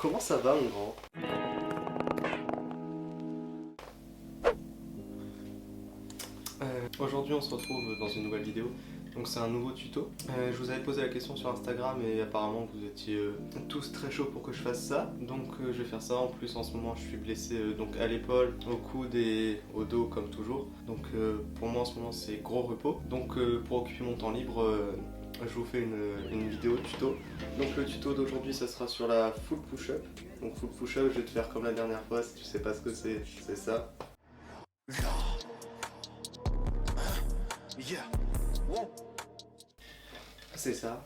Comment ça va mon grand? Aujourd'hui on se retrouve dans une nouvelle vidéo, donc c'est un nouveau tuto. Je vous avais posé la question sur Instagram et apparemment vous étiez tous très chauds pour que je fasse ça, donc je vais faire ça. En plus en ce moment je suis blessé donc à l'épaule, au coude et au dos comme toujours, donc pour moi en ce moment c'est gros repos. Donc pour occuper mon temps libre, je vous fais une vidéo tuto. Donc le tuto d'aujourd'hui ça sera sur la full push-up. Donc full push-up, je vais te faire comme la dernière fois, si tu sais pas ce que c'est ça. C'est ça.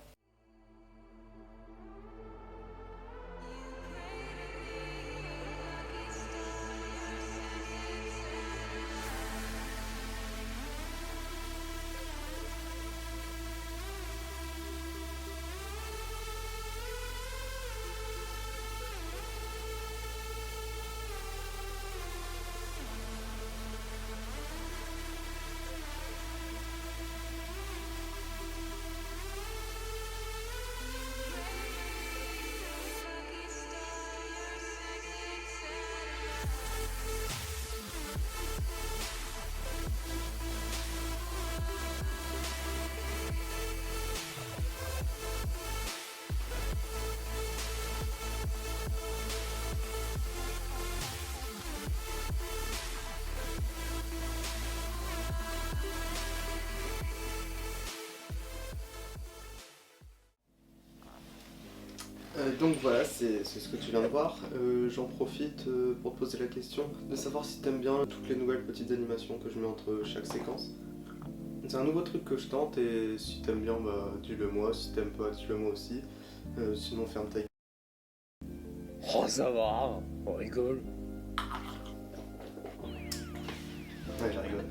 Donc voilà, c'est ce que tu viens de voir. J'en profite pour te poser la question de savoir si t'aimes bien toutes les nouvelles petites animations que je mets entre chaque séquence. C'est un nouveau truc que je tente et si t'aimes bien, bah dis-le moi, si t'aimes pas, dis-le moi aussi. Sinon ferme ta gueule. Oh ça va, on rigole. Ouais, je rigole.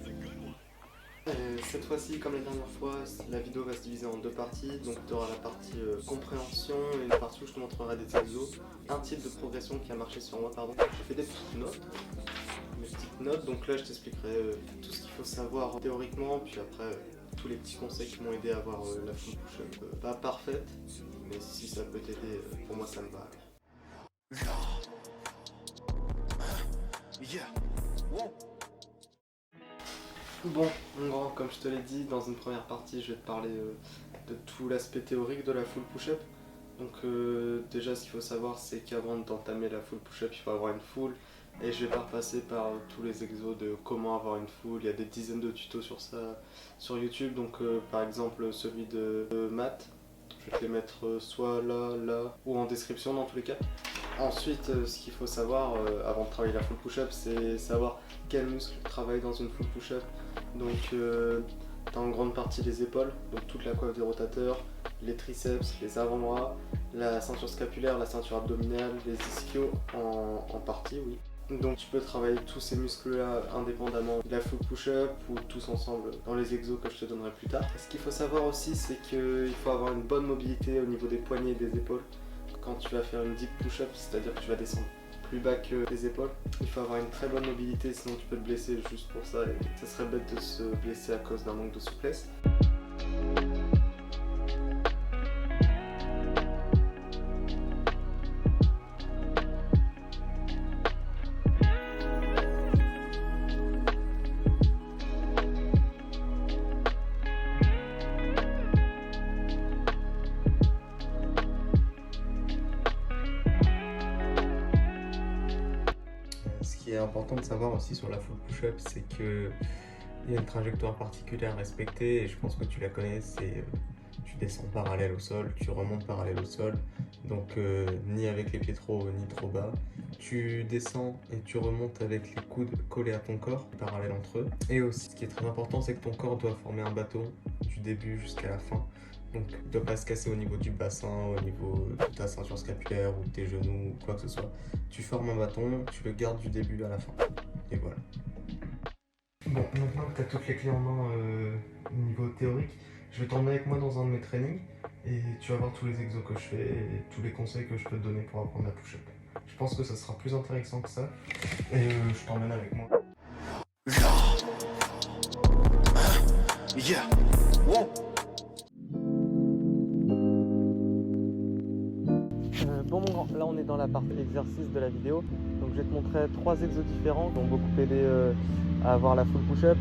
Cette fois-ci, comme la dernière fois, la vidéo va se diviser en deux parties. Donc tu auras la partie compréhension et une partie où je te montrerai des exos. Un type de progression qui a marché sur moi, pardon. J'ai fait des petites notes. Mes petites notes, donc là je t'expliquerai tout ce qu'il faut savoir théoriquement, puis après tous les petits conseils qui m'ont aidé à avoir la full push-up pas parfaite, mais si ça peut t'aider, pour moi ça me va. Bon, mon grand, comme je te l'ai dit, dans une première partie, je vais te parler de tout l'aspect théorique de la full push-up. Donc déjà, ce qu'il faut savoir, c'est qu'avant d'entamer la full push-up, il faut avoir une full. Et je vais pas repasser par tous les exos de comment avoir une full. Il y a des dizaines de tutos sur ça sur YouTube. Donc par exemple, celui de Matt, je vais te les mettre soit là, là, ou en description dans tous les cas. Ensuite, ce qu'il faut savoir avant de travailler la full push-up, c'est savoir quels muscles travaillent dans une full push-up. Donc, tu as en grande partie les épaules, donc toute la coiffe des rotateurs, les triceps, les avant-bras, la ceinture scapulaire, la ceinture abdominale, les ischios en partie, oui. Donc tu peux travailler tous ces muscles-là indépendamment de la full push-up ou tous ensemble dans les exos que je te donnerai plus tard. Ce qu'il faut savoir aussi, c'est qu'il faut avoir une bonne mobilité au niveau des poignets et des épaules. Quand tu vas faire une deep push-up, c'est-à-dire que tu vas descendre plus bas que les épaules, il faut avoir une très bonne mobilité, sinon tu peux te blesser juste pour ça et ça serait bête de se blesser à cause d'un manque de souplesse. Ce qui est important de savoir aussi sur la full push-up, c'est qu'il y a une trajectoire particulière à respecter et je pense que tu la connais, c'est tu descends parallèle au sol, tu remontes parallèle au sol, donc ni avec les pieds trop hauts ni trop bas. Tu descends et tu remontes avec les coudes collés à ton corps, parallèles entre eux. Et aussi, ce qui est très important, c'est que ton corps doit former un bâton du début jusqu'à la fin. Donc il ne doit pas se casser au niveau du bassin, au niveau de ta ceinture scapulaire ou de tes genoux ou quoi que ce soit. Tu formes un bâton, tu le gardes du début à la fin. Et voilà. Bon, maintenant que tu as toutes les clés en main au niveau théorique, je vais t'emmener avec moi dans un de mes trainings et tu vas voir tous les exos que je fais et tous les conseils que je peux te donner pour apprendre la push-up. Je pense que ça sera plus intéressant que ça et je t'emmène avec moi. Yeah. Wow. Bon mon grand, là on est dans la partie exercice de la vidéo. Donc je vais te montrer 3 exos différents qui ont beaucoup aidé à avoir la full push-up.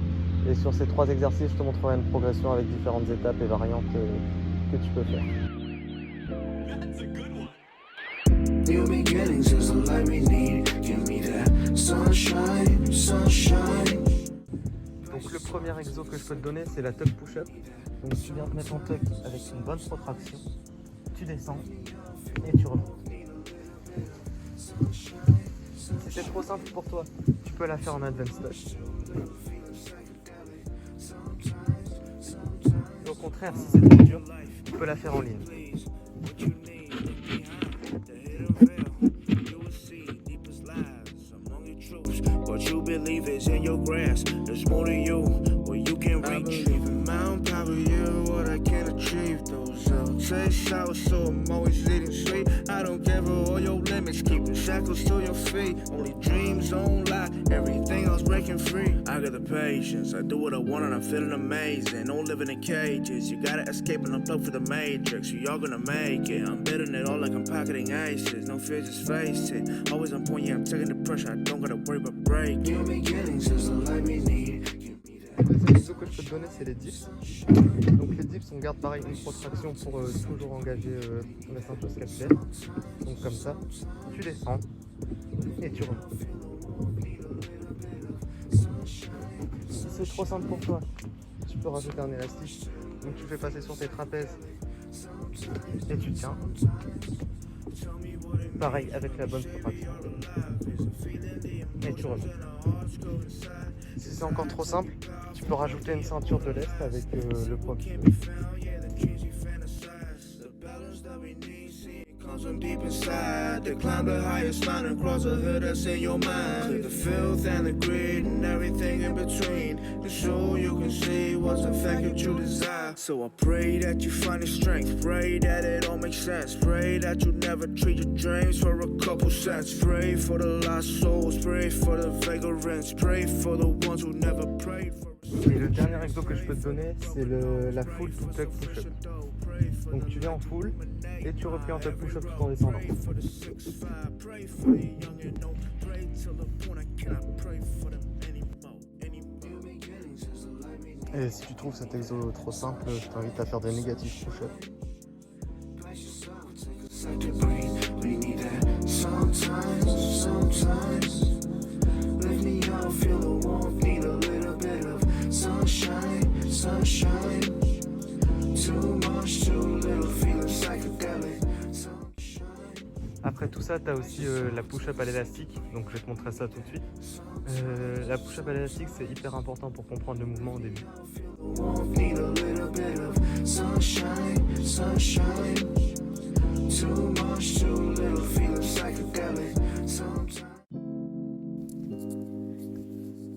Et sur ces 3 exercices, je te montrerai une progression avec différentes étapes et variantes que tu peux faire. New beginnings is the light we need. Give me that sunshine, sunshine. Donc le premier exo que je peux te donner, c'est la tuck push-up. Donc tu viens te mettre en tuck avec une bonne protraction. Tu descends et tu remontes. Si c'est trop simple pour toi, tu peux la faire en advanced tuck. Et au contraire, si c'est trop dur, tu peux la faire en ligne. What you believe is in your grasp. There's more to you, where you can reach. I believe in Mount Power, yeah, what I can achieve. Those taste sour, so I'm always eating sweet. I don't care for all your limits, keep the shackles to your feet. Only dreams don't lie, everything else breaking free. I got the patience, I do what I want and I'm feeling amazing. Don't live in cages, you gotta escape and unplug for the matrix. We all gonna make it, I'm betting it all like I'm pocketing aces. No fear, just face it. Always on point, yeah, I'm taking the pressure. I don't gotta worry about break. New beginnings is the light we need. Le deuxième exo que je peux te donner, c'est les dips. Donc les dips, on garde pareil une protraction pour toujours engager la ceinture scapulaire. Donc comme ça, tu descends et tu remontes. Si c'est trop simple pour toi, tu peux rajouter un élastique. Donc tu fais passer sur tes trapèzes et tu tiens. Pareil avec la bonne protraction. Et tu remontes. Si c'est encore trop simple, tu peux rajouter une ceinture de lest avec le poids que tu veux. From deep inside, to climb the highest mountain, cross the hood that's in your mind. Clear the filth and the greed and everything in between, and so you can see what's the fact that you desire. So I pray that you find the strength, pray that it all makes sense, pray that you never treat your dreams for a couple cents. Pray for the lost souls, pray for the vagrants, pray for the ones who never prayed for. Et le dernier exo que je peux te donner, c'est la full to tuck push-up. Donc tu viens en full et tu replies en tuck push-up tout en descendant. Et si tu trouves cet exo trop simple, je t'invite à faire des négatifs push-up. Après tout ça, tu as aussi la push-up à l'élastique, donc je vais te montrer ça tout de suite. La push-up à l'élastique, c'est hyper important pour comprendre le mouvement au début.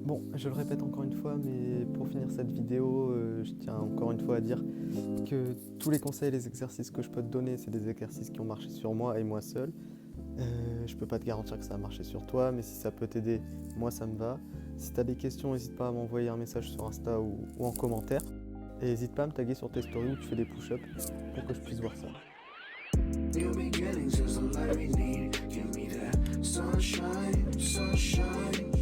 Bon, je le répète encore une fois, mais pour finir cette vidéo, je tiens encore une fois à dire que tous les conseils et les exercices que je peux te donner, c'est des exercices qui ont marché sur moi et moi seul. Je peux pas te garantir que ça a marché sur toi, mais si ça peut t'aider, moi ça me va. Si tu as des questions, n'hésite pas à m'envoyer un message sur Insta ou en commentaire. Et n'hésite pas à me taguer sur tes stories où tu fais des push-ups pour que je puisse voir ça. New beginnings is the light we need. Give me that sunshine, sunshine.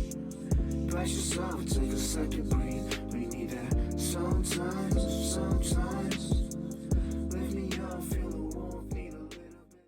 Place yourself, take a second breathe. We need that sometimes, sometimes.